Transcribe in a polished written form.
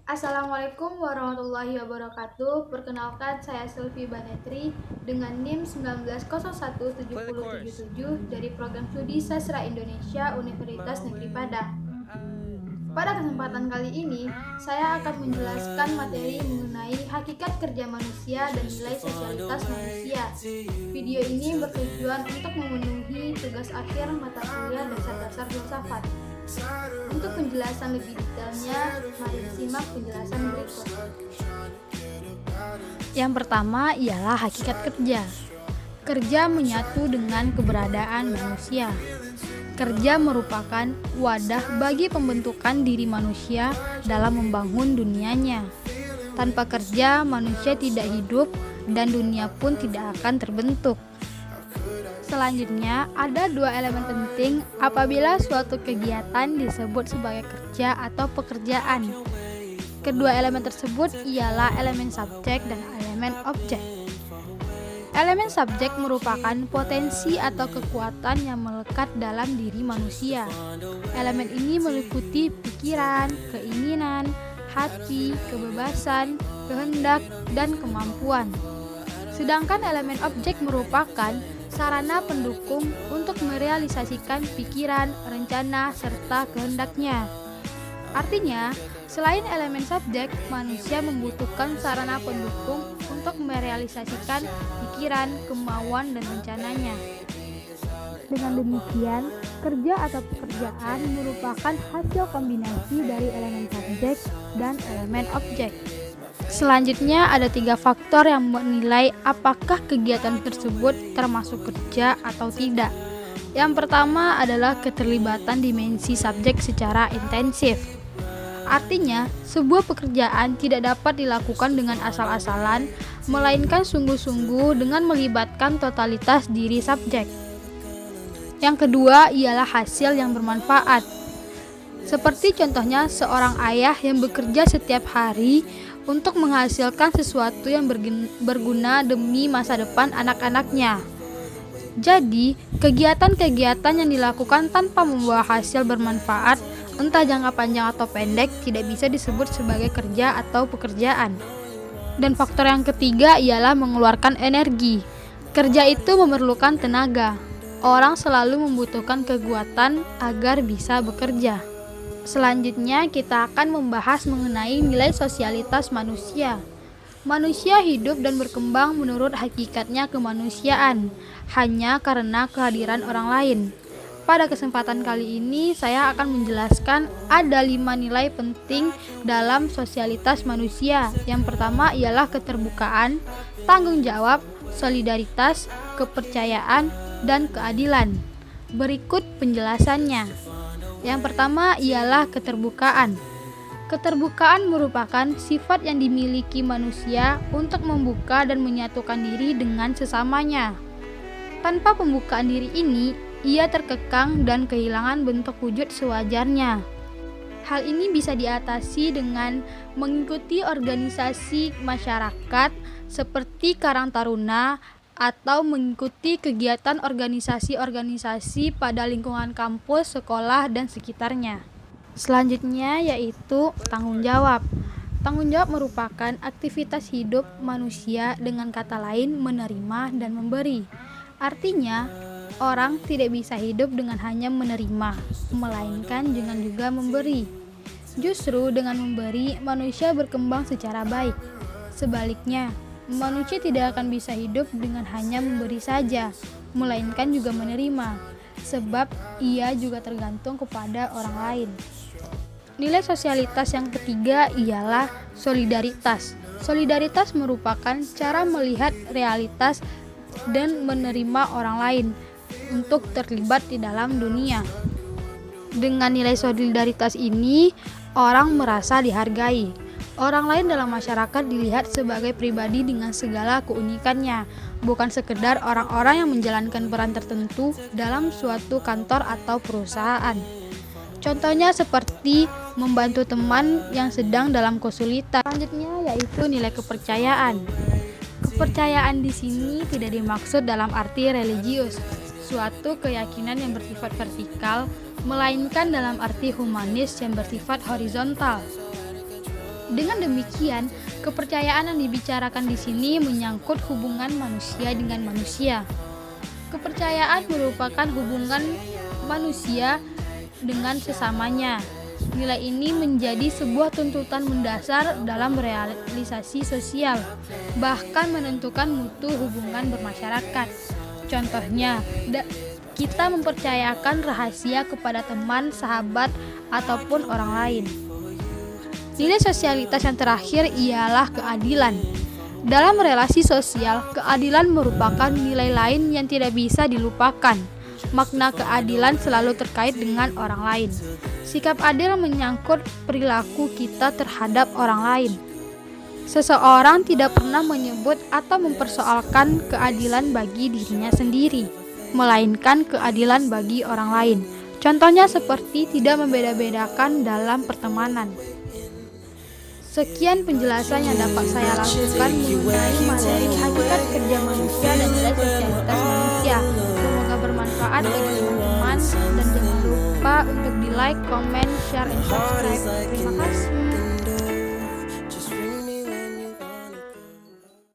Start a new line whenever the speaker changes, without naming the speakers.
Assalamualaikum warahmatullahi wabarakatuh. Perkenalkan, saya Selvi Banetri dengan NIM 19017077 dari Program Studi Sastra Indonesia Universitas Negeri Padang. Pada kesempatan kali ini, saya akan menjelaskan materi mengenai hakikat kerja manusia dan nilai sosialitas manusia. Video ini bertujuan untuk memenuhi tugas akhir mata kuliah dasar-dasar filsafat. Untuk penjelasan lebih detailnya, mari simak penjelasan berikut.
Yang pertama ialah hakikat kerja. Kerja menyatu dengan keberadaan manusia. Kerja merupakan wadah bagi pembentukan diri manusia dalam membangun dunianya. Tanpa kerja, manusia tidak hidup dan dunia pun tidak akan terbentuk. Selanjutnya, ada dua elemen penting apabila suatu kegiatan disebut sebagai kerja atau pekerjaan. Kedua elemen tersebut ialah elemen subjek dan elemen objek. Elemen subjek merupakan potensi atau kekuatan yang melekat dalam diri manusia. Elemen ini meliputi pikiran, keinginan, hati, kebebasan, kehendak, dan kemampuan. Sedangkan elemen objek merupakan sarana pendukung untuk merealisasikan pikiran, rencana, serta kehendaknya. Artinya, selain elemen subjek, manusia membutuhkan sarana pendukung untuk merealisasikan pikiran, kemauan, dan rencananya. Dengan demikian, kerja atau pekerjaan merupakan hasil kombinasi dari elemen subjek dan elemen objek. Selanjutnya ada 3 faktor yang menilai apakah kegiatan tersebut termasuk kerja atau tidak. Yang pertama adalah keterlibatan dimensi subjek secara intensif. Artinya, sebuah pekerjaan tidak dapat dilakukan dengan asal-asalan, melainkan sungguh-sungguh dengan melibatkan totalitas diri subjek. Yang kedua ialah hasil yang bermanfaat. Seperti contohnya seorang ayah yang bekerja setiap hari untuk menghasilkan sesuatu yang berguna demi masa depan anak-anaknya. Jadi, kegiatan-kegiatan yang dilakukan tanpa membawa hasil bermanfaat, entah jangka panjang atau pendek, tidak bisa disebut sebagai kerja atau pekerjaan. Dan faktor yang ketiga ialah mengeluarkan energi. Kerja itu memerlukan tenaga. Orang selalu membutuhkan kekuatan agar bisa bekerja. Selanjutnya kita akan membahas mengenai nilai sosialitas manusia. Manusia hidup dan berkembang menurut hakikatnya kemanusiaan, hanya karena kehadiran orang lain. Pada kesempatan kali ini saya akan menjelaskan ada 5 nilai penting dalam sosialitas manusia. Yang pertama ialah keterbukaan, tanggung jawab, solidaritas, kepercayaan, dan keadilan. Berikut penjelasannya. Yang pertama ialah keterbukaan. Keterbukaan merupakan sifat yang dimiliki manusia untuk membuka dan menyatukan diri dengan sesamanya. Tanpa pembukaan diri ini, ia terkekang dan kehilangan bentuk wujud sewajarnya. Hal ini bisa diatasi dengan mengikuti organisasi masyarakat seperti Karang Taruna, atau mengikuti kegiatan organisasi-organisasi pada lingkungan kampus, sekolah, dan sekitarnya. Selanjutnya yaitu tanggung jawab. Tanggung jawab merupakan aktivitas hidup manusia, dengan kata lain menerima dan memberi. Artinya, orang tidak bisa hidup dengan hanya menerima, melainkan dengan juga memberi. Justru dengan memberi, manusia berkembang secara baik. Sebaliknya, manusia tidak akan bisa hidup dengan hanya memberi saja, melainkan juga menerima, sebab ia juga tergantung kepada orang lain. Nilai sosialitas yang ketiga ialah solidaritas. Solidaritas merupakan cara melihat realitas dan menerima orang lain untuk terlibat di dalam dunia. Dengan nilai solidaritas ini, orang merasa dihargai. Orang lain dalam masyarakat dilihat sebagai pribadi dengan segala keunikannya, bukan sekedar orang-orang yang menjalankan peran tertentu dalam suatu kantor atau perusahaan. Contohnya seperti membantu teman yang sedang dalam kesulitan. Selanjutnya yaitu nilai kepercayaan. Kepercayaan di sini tidak dimaksud dalam arti religius, suatu keyakinan yang bersifat vertikal, melainkan dalam arti humanis yang bersifat horizontal. Dengan demikian, kepercayaan yang dibicarakan di sini menyangkut hubungan manusia dengan manusia. Kepercayaan merupakan hubungan manusia dengan sesamanya. Nilai ini menjadi sebuah tuntutan mendasar dalam realisasi sosial, bahkan menentukan mutu hubungan bermasyarakat. Contohnya, kita mempercayakan rahasia kepada teman, sahabat, ataupun orang lain. Nilai sosialitas yang terakhir ialah keadilan. Dalam relasi sosial, keadilan merupakan nilai lain yang tidak bisa dilupakan. Makna keadilan selalu terkait dengan orang lain. Sikap adil menyangkut perilaku kita terhadap orang lain. Seseorang tidak pernah menyebut atau mempersoalkan keadilan bagi dirinya sendiri, melainkan keadilan bagi orang lain. Contohnya seperti tidak membeda-bedakan dalam pertemanan. Sekian penjelasan yang dapat saya lakukan mengenai materi hakikat kerja manusia dan nilai sosialitas manusia. Semoga bermanfaat bagi teman-teman dan jangan lupa untuk di like, comment, share, and subscribe. Terima kasih.